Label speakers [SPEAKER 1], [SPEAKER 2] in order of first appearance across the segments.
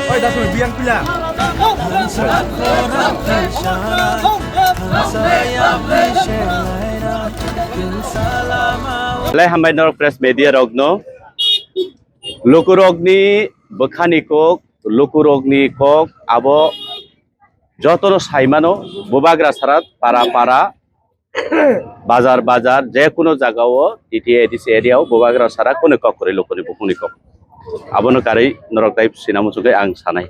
[SPEAKER 1] Oi, dah suruh biang pula.
[SPEAKER 2] Hambai Norok Press Media Rogno Lukurogni Bukhani Kok Lukurogni Kok Abo Jotoro Saimano Bubagra Sarat Para Bazar Bazar Jekuno Zagao TTADC area Bubagra Sarat Kone Kokori Lukuri Bukuni Kok Abono Kari Norok Type Sinamusuke Ang Sanai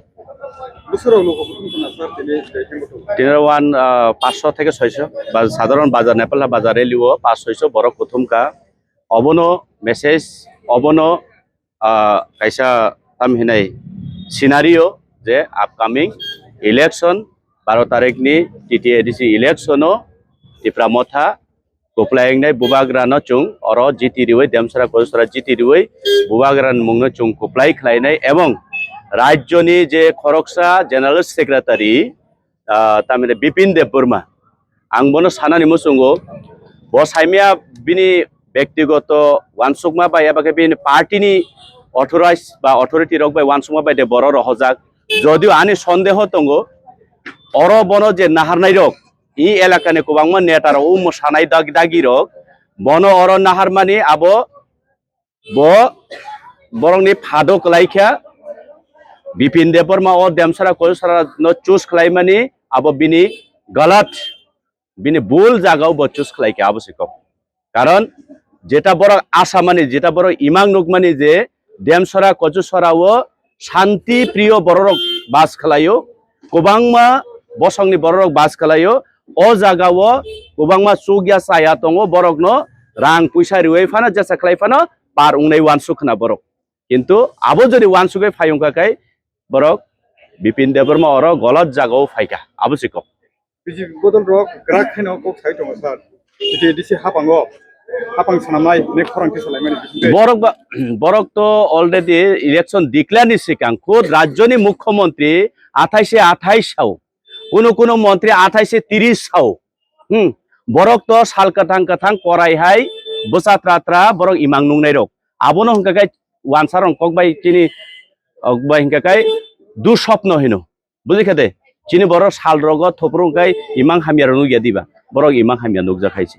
[SPEAKER 2] Dinner one Pasho take a soisho, but Southern Bazar Nepal Bazar Elio, Pasoiso, Borok Kutumka, Obono, message, Obono, Kaisa Tamhine scenario, the upcoming election, Barotarekni, TTADC electiono, Tipramotha, Koplaying Bubagrano Chung, or GT Riway, Demsara Kosra GT Riway, Bubagran Mungo Chung, Koplay Kleine, Among. রাজ্যনি যে খরকসা general secretary তামিনে Bipin দেব বর্মা আংবনো সানানি মুসুঙ্গো বসাইমিয়া বিনি ব্যক্তিগত ওয়ানসুকমা by এবাকে বিনি পার্টিনি authorize বা authority rock by ওয়ানসুকমা by দে বড় রহজাক যদিও আনি সন্দেহ তঙ্গো or বন যে নাহারনাই রক ই এলাকানে কোবাংমা নেতার উম সানাই দাগি রক বন অর নাহারমানি আবো ব বরংনি ফাদক লাইখা বিপিন দেববর্মা ও দেমসারা কলসারা no চুজ খাইমানি আবো বিনি গলত বিনি ভুল জায়গাও ব চুজ খাইকে আবশ্যক কারণ যেটা বড় আশা মানে যেটা বড় ইমাং নুকমানি যে দেমসারা কচুসরাও শান্তি প্রিয় বড়রক বাস খালায়ো কোবাংমা বসংনি বড়রক বাস খালায়ো ও জায়গাও কোবাংমা সুগিয়া সায়া দङ বড়কনো রাং পয়সা রিওই ফানা জাসা খাইফানো পার উংনাই ওয়ানসুখনা বড়ক কিন্তু আবো যদি ওয়ানসুকে ফায়ুংকাকাই Borok Bipin Deborma or Golot Jago Faika, Abusiko.
[SPEAKER 1] Bodol Rock, Grakino, Cook Saito, this is Hapango, Hapang Sanamai, next
[SPEAKER 2] Borok to already election declared Sikan, Kod Rajoni Mukhomontri, Ataise Ataishau, Kuno Montri Ataise Tirisau. Borok to Salkatang Katang, Korai Hai, Busatratra, Borok Imang Nunero, Abono Hunkakai, Wansaron Kok by Chini. Hinkakai du স্বপ্ন Hino বুঝি খেতে চিনি বড় শাল রগ থপরুকাই ইমাং হামিয়ার নুগিয়া দিবা বড় ইমাং হামিয়া নুগজা খাইছে